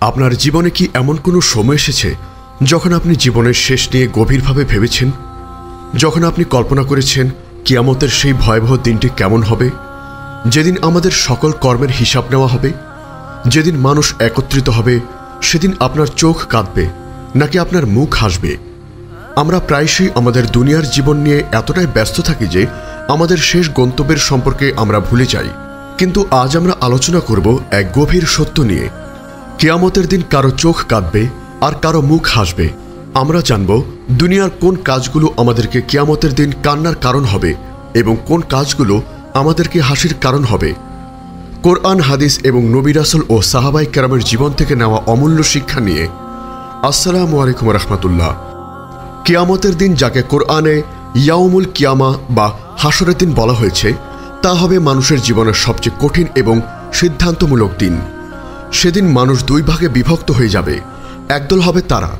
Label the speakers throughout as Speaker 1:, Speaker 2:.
Speaker 1: আপনার জীবনে কি এমন কোনো সময় এসেছে যখন আপনি জীবনের শেষ নিয়ে গভীরভাবে ভেবেছেন, যখন আপনি কল্পনা করেছেন কিয়ামতের সেই ভয়াবহ দিনটি কেমন হবে, যেদিন আমাদের সকল কর্মের হিসাব নেওয়া হবে, যেদিন মানুষ একত্রিত হবে, সেদিন আপনার চোখ কাঁদবে নাকি আপনার মুখ হাসবে? আমরা প্রায়শই আমাদের দুনিয়ার জীবন নিয়ে এতটাই ব্যস্ত থাকি যে আমাদের শেষ গন্তব্যের সম্পর্কে আমরা ভুলে যাই। কিন্তু আজ আমরা আলোচনা করব এক গভীর সত্য নিয়ে। কিয়ামতের দিন কারো চোখ কাঁদবে আর কারো মুখ হাসবে। আমরা জানব দুনিয়ার কোন কাজগুলো আমাদেরকে কিয়ামতের দিন কান্নার কারণ হবে এবং কোন কাজগুলো আমাদেরকে হাসির কারণ হবে। কোরআন, হাদিস এবং নবী রাসূল ও সাহাবায়ে কেরামের জীবন থেকে নেওয়া অমূল্য শিক্ষা নিয়ে। আসসালামু আলাইকুম রাহমাতুল্লাহ। কিয়ামতের দিন যাকে কোরআনে ইয়াউমুল কিয়ামা বা হাসরের দিন বলা হয়েছে, তা হবে মানুষের জীবনের সবচেয়ে কঠিন এবং সিদ্ধান্তমূলক দিন। সেদিন মানুষ দুই ভাগে বিভক্ত হয়ে যাবে। একদল হবে তারা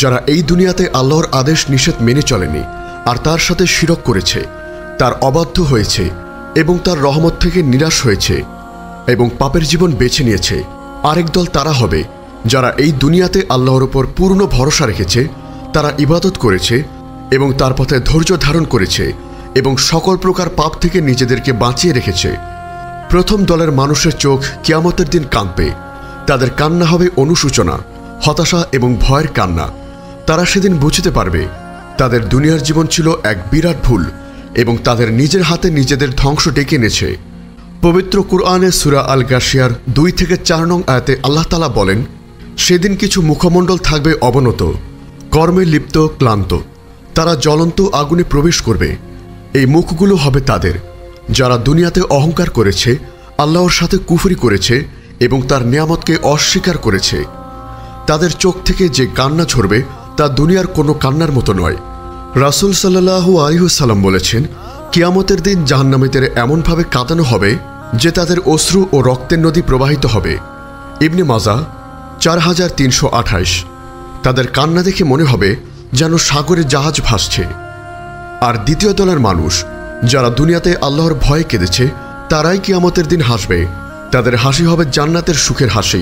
Speaker 1: যারা এই দুনিয়াতে আল্লাহর আদেশ নিষেধ মেনে চলেনি আর তার সাথে শিরক করেছে, তার অবাধ্য হয়েছে এবং তার রহমত থেকে নিরাশ হয়েছে এবং পাপের জীবন বেছে নিয়েছে। আরেক দল তারা হবে যারা এই দুনিয়াতে আল্লাহর উপর পূর্ণ ভরসা রেখেছে, তারা ইবাদত করেছে এবং তার পথে ধৈর্য ধারণ করেছে এবং সকল প্রকার পাপ থেকে নিজেদেরকে বাঁচিয়ে রেখেছে। প্রথম দলের মানুষের চোখ কিয়ামতের দিন কাঁদবে। তাদের কান্না হবে অনুশোচনা, হতাশা এবং ভয়ের কান্না। তারা সেদিন বুঝতে পারবে তাদের দুনিয়ার জীবন ছিল এক বিরাট ভুল এবং তাদের নিজের হাতে নিজেদের ধ্বংস ডেকে এনেছে। পবিত্র কুরআনে সূরা আল গাশিয়ার 2-4 নং আয়াতে আল্লাহ তাআলা বলেন, সেদিন কিছু মুখমণ্ডল থাকবে অবনত, কর্মে লিপ্ত, ক্লান্ত। তারা জ্বলন্ত আগুনে প্রবেশ করবে। এই মুখগুলো হবে তাদের যারা দুনিয়াতে অহংকার করেছে, আল্লাহর সাথে কুফরি করেছে এবং তার নিয়ামতকে অস্বীকার করেছে। তাদের চোখ থেকে যে কান্না ঝরবে তা দুনিয়ার কোনো কান্নার মতো নয়। রাসূল সাল্লাল্লাহু আলাইহি ওয়াসাল্লাম বলেছেন, কিয়ামতের দিন জাহান্নামীদের এমনভাবে কাঁদানো হবে যে তাদের অশ্রু ও রক্তের নদী প্রবাহিত হবে। ইবনে মাজাহ 4328। তাদের কান্না দেখে মনে হবে যেন সাগরে জাহাজ ভাসছে। আর দ্বিতীয় দলের মানুষ যারা দুনিয়াতে আল্লাহর ভয়ে কেঁদেছে, তারাই কিয়ামতের দিন হাসবে। তাদের হাসি হবে জান্নাতের সুখের হাসি,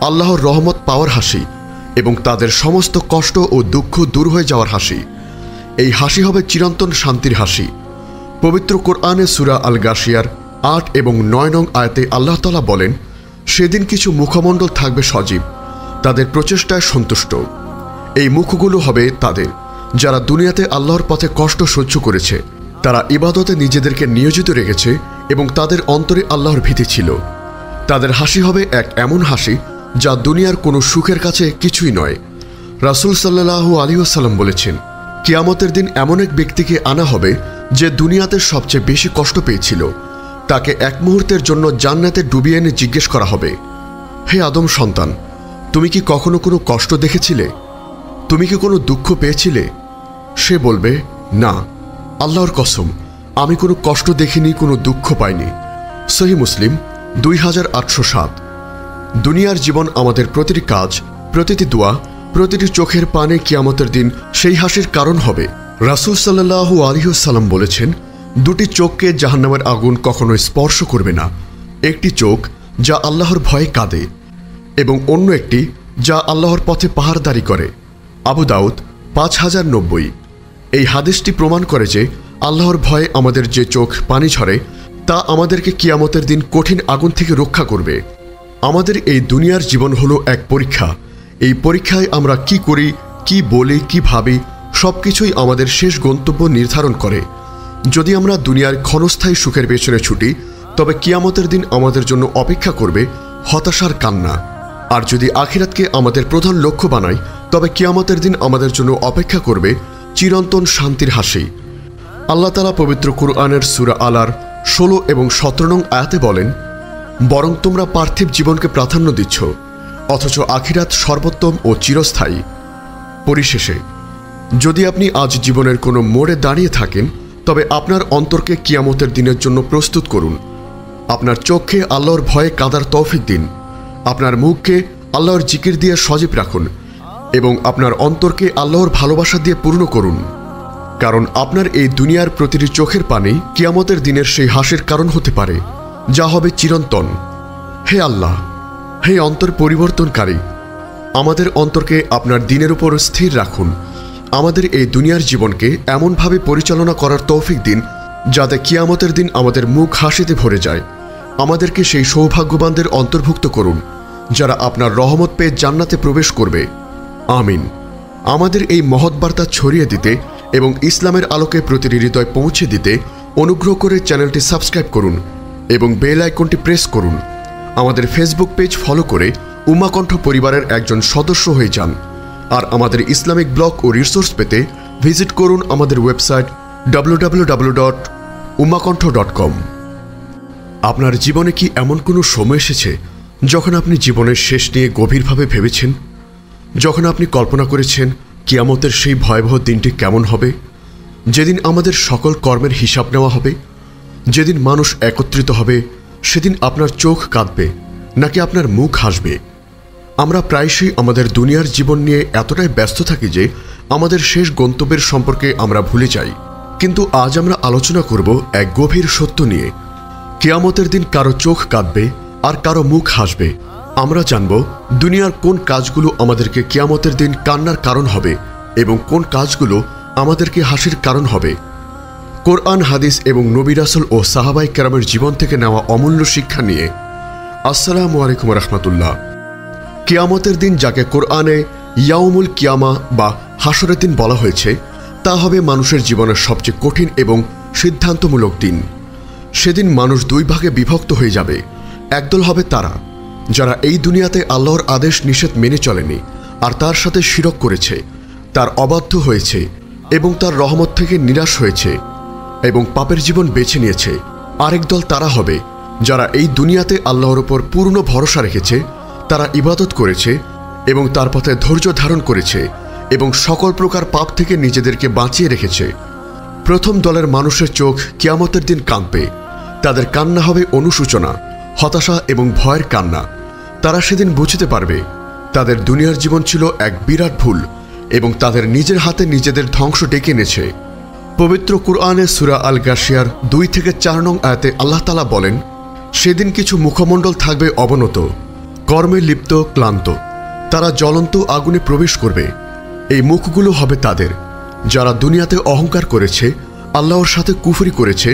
Speaker 1: আল্লাহর রহমত পাওয়ার হাসি এবং তাদের সমস্ত কষ্ট ও দুঃখ দূর হয়ে যাওয়ার হাসি। এই হাসি হবে চিরন্তন শান্তির হাসি। পবিত্র কোরআনে সূরা আল গাশিয়ার 8 এবং 9 নং আয়াতে আল্লাহ তাআলা বলেন, সেদিন কিছু মুখমণ্ডল থাকবে সজীব, তাদের প্রচেষ্টায় সন্তুষ্ট। এই মুখগুলো হবে তাদের যারা দুনিয়াতে আল্লাহর পথে কষ্ট সহ্য করেছে, তারা ইবাদতে নিজেদেরকে নিয়োজিত রেখেছে এবং তাদের অন্তরে আল্লাহর ভীতি ছিল। তাদের হাসি হবে এক এমন হাসি যা দুনিয়ার কোনো সুখের কাছে কিছুই নয়। রাসূল সাল্লাল্লাহু আলাইহি ওয়াসাল্লাম বলেছেন, কিয়ামতের দিন এমন এক ব্যক্তিকে আনা হবে যে দুনিয়াতে সবচেয়ে বেশি কষ্ট পেয়েছিল। তাকে এক মুহূর্তের জন্য জান্নাতে ডুবিয়ে এনে জিজ্ঞেস করা হবে, হে আদম সন্তান, তুমি কি কখনো কোনো কষ্ট দেখেছিলে? তুমি কি কোনো দুঃখ পেয়েছিলে? সে বলবে, না, আল্লাহর কসম, আমি কোনো কষ্ট দেখিনি, কোনো দুঃখ পাইনি। সহিহ মুসলিম 2807। দুনিয়ার জীবন আমাদের প্রতিটি কাজ, প্রতিটি দোয়া, প্রতিটি চোখের পানে কিয়ামতের দিন সেই হাসির কারণ হবে। রাসূল সাল্লাল্লাহু আলাইহি ওয়াসাল্লাম বলেছেন, দুটি চোখকে জাহান্নামের আগুন কখনোই স্পর্শ করবে না। একটি চোখ যা আল্লাহর ভয়ে কাঁদে এবং অন্য একটি যা আল্লাহর পথে পাহারাদারি করে। আবু দাউদ 5090। এই হাদিসটি প্রমাণ করে যে আল্লাহর ভয়ে আমাদের যে চোখ পানি ঝরে তা আমাদেরকে কিয়ামতের দিন কঠিন আগুন থেকে রক্ষা করবে। আমাদের এই দুনিয়ার জীবন হলো এক পরীক্ষা। এই পরীক্ষায় আমরা কি করি, কি বলি, কি ভাবি, সবকিছুই আমাদের শেষ গন্তব্য নির্ধারণ করে। যদি আমরা দুনিয়ার ক্ষণস্থায়ী সুখের পেছনে ছুটি, তবে কিয়ামতের দিন আমাদের জন্য অপেক্ষা করবে হতাশার কান্না। আর যদি আখিরাতকে আমাদের প্রধান লক্ষ্য বানাই, তবে কিয়ামতের দিন আমাদের জন্য অপেক্ষা করবে চিরন্তন শান্তির হাসি। আল্লাহ তাআলা পবিত্র কুরআনের সূরা আলার 16 এবং 17 নং আয়াতে বলেন, বরং তোমরা পার্থিব জীবনকে প্রাধান্য দিচ্ছ, অথচ আখিরাত সর্বোত্তম ও চিরস্থায়ী। পরিশেষে, যদি আপনি আজ জীবনের কোনো মোড়ে দাঁড়িয়ে থাকেন, তবে আপনার অন্তরকে কিয়ামতের দিনের জন্য প্রস্তুত করুন। আপনার চোখে আল্লাহর ভয়ে কাঁদার তৌফিক দিন, আপনার মুখকে আল্লাহর জিকির দিয়ে সজীব রাখুন এবং আপনার অন্তরকে আল্লাহর ভালোবাসা দিয়ে পূর্ণ করুন। কারণ আপনার এই দুনিয়ার প্রতিটি চোখের পানি কিয়ামতের দিনের সেই হাসির কারণ হতে পারে, যা হবে চিরন্তন। হে আল্লাহ, হে অন্তর পরিবর্তনকারী, আমাদের অন্তরকে আপনার দ্বীনের উপর স্থির রাখুন। আমাদের এই দুনিয়ার জীবনকে এমনভাবে পরিচালনা করার তৌফিক দিন যাতে কিয়ামতের দিন আমাদের মুখ হাসিতে ভরে যায়। আমাদেরকে সেই সৌভাগ্যবানদের অন্তর্ভুক্ত করুন যারা আপনার রহমত পেয়ে জান্নাতে প্রবেশ করবে। আমিন। আমাদের এই মহৎ বার্তা ছড়িয়ে দিতে এবং ইসলামের আলোকে প্রতিটি হৃদয় পৌঁছে দিতে অনুগ্রহ করে চ্যানেলটি সাবস্ক্রাইব করুন এবং বেল আইকনটি প্রেস করুন। আমাদের ফেসবুক পেজ ফলো করে উম্মাহ কণ্ঠ পরিবারের একজন সদস্য হয়ে যান। আর আমাদের ইসলামিক ব্লগ ও রিসোর্স পেতে ভিজিট করুন আমাদের ওয়েবসাইট www.ummahkontho.com। আপনার জীবনে কি এমন কোনো সময় এসেছে যখন আপনি জীবনের শেষ নিয়ে গভীরভাবে ভেবেছেন? যখন আপনি কল্পনা করেছেন কিয়ামতের সেই ভয়াবহ দিনটি কেমন হবে, যেদিন আমাদের সকল কর্মের হিসাব নেওয়া হবে, যেদিন মানুষ একত্রিত হবে, সেদিন আপনার চোখ কাঁদবে নাকি আপনার মুখ হাসবে? আমরা প্রায়শই আমাদের দুনিয়ার জীবন নিয়ে এতটাই ব্যস্ত থাকি যে আমাদের শেষ গন্তব্যের সম্পর্কে আমরা ভুলে যাই। কিন্তু আজ আমরা আলোচনা করব এক গভীর সত্য নিয়ে। কিয়ামতের দিন কারো চোখ কাঁদবে আর কারো মুখ হাসবে। আমরা জানব দুনিয়ার কোন কাজগুলো আমাদেরকে কিয়ামতের দিন কান্নার কারণ হবে এবং কোন কাজগুলো আমাদেরকে হাসির কারণ হবে। কোরআন, হাদিস এবং নবী রাসূল ও সাহাবায়ে কেরামের জীবন থেকে নেওয়া অমূল্য শিক্ষা নিয়ে। আসসালামু আলাইকুম রাহমাতুল্লাহ। কিয়ামতের দিন যাকে কোরআনে ইয়াউমুল কিয়ামা বা হাসরের দিন বলা হয়েছে, তা হবে মানুষের জীবনের সবচেয়ে কঠিন এবং সিদ্ধান্তমূলক দিন। সেদিন মানুষ দুই ভাগে বিভক্ত হয়ে যাবে। একদল হবে তারা যারা এই দুনিয়াতে আল্লাহর আদেশ নিষেধ মেনে চলেনি আর তার সাথে শিরক করেছে, তার অবাধ্য হয়েছে এবং তার রহমত থেকে নিরাশ হয়েছে এবং পাপের জীবন বেছে নিয়েছে। আরেক দল তারা হবে যারা এই দুনিয়াতে আল্লাহর উপর পূর্ণ ভরসা রেখেছে, তারা ইবাদত করেছে এবং তার পথে ধৈর্য ধারণ করেছে এবং সকল প্রকার পাপ থেকে নিজেদেরকে বাঁচিয়ে রেখেছে। প্রথম দলের মানুষের চোখ কিয়ামতের দিন কাঁদবে। তাদের কান্না হবে অনুশোচনা, হতাশা এবং ভয়ের কান্না। তারা সেদিন বুঝতে পারবে তাদের দুনিয়ার জীবন ছিল এক বিরাট ভুল এবং তাদের নিজের হাতে নিজেদের ধ্বংস ডেকে এনেছে। পবিত্র কুরআনে সূরা আল গাশিয়ার 2-4 নং আয়াতে আল্লাহ তাআলা বলেন, সেদিন কিছু মুখমণ্ডল থাকবে অবনত, কর্মে লিপ্ত, ক্লান্ত। তারা জ্বলন্ত আগুনে প্রবেশ করবে। এই মুখগুলো হবে তাদের যারা দুনিয়াতে অহংকার করেছে, আল্লাহর সাথে কুফরি করেছে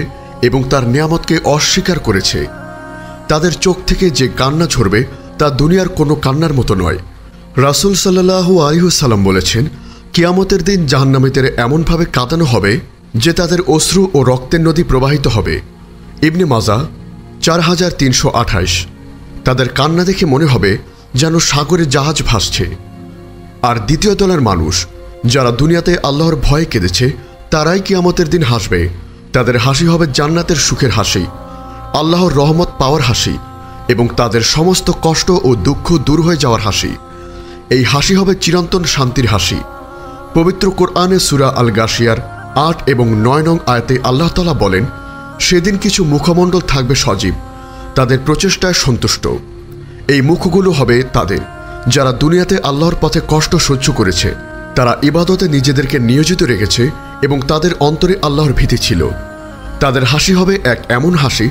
Speaker 1: এবং তার নিয়ামতকে অস্বীকার করেছে। তাদের চোখ থেকে যে কান্না ঝরবে তা দুনিয়ার কোনো কান্নার মতো নয়। রাসূল সাল্লাল্লাহু আলাইহি ওয়াসাল্লাম বলেছেন, কিয়ামতের দিন জাহান্নামীদের এমনভাবে কাঁদানো হবে যে তাদের অশ্রু ও রক্তের নদী প্রবাহিত হবে। ইবনে মাজাহ 4328। তাদের কান্না দেখে মনে হবে যেন সাগরে জাহাজ ভাসছে। আর দ্বিতীয় দলের মানুষ যারা দুনিয়াতে আল্লাহর ভয়ে কেঁদেছে, তারাই কিয়ামতের দিন হাসবে। তাদের হাসি হবে জান্নাতের সুখের হাসি, আল্লাহর রহমত পাওয়ার হাসি এবং তাদের সমস্ত কষ্ট ও দুঃখ দূর হয়ে যাওয়ার হাসি। এই হাসি হবে চিরন্তন শান্তির হাসি। পবিত্র কোরআনে সূরা আল গাশিয়ার 8 এবং 9 নং আয়াতে আল্লাহ তাআলা বলেন, সেদিন কিছু মুখমণ্ডল থাকবে সজীব, তাদের প্রচেষ্টায় সন্তুষ্ট। এই মুখগুলো হবে তাদের যারা দুনিয়াতে আল্লাহর পথে কষ্ট সহ্য করেছে, তারা ইবাদতে নিজেদেরকে নিয়োজিত রেখেছে এবং তাদের অন্তরে আল্লাহর ভীতি ছিল। তাদের হাসি হবে এক এমন হাসি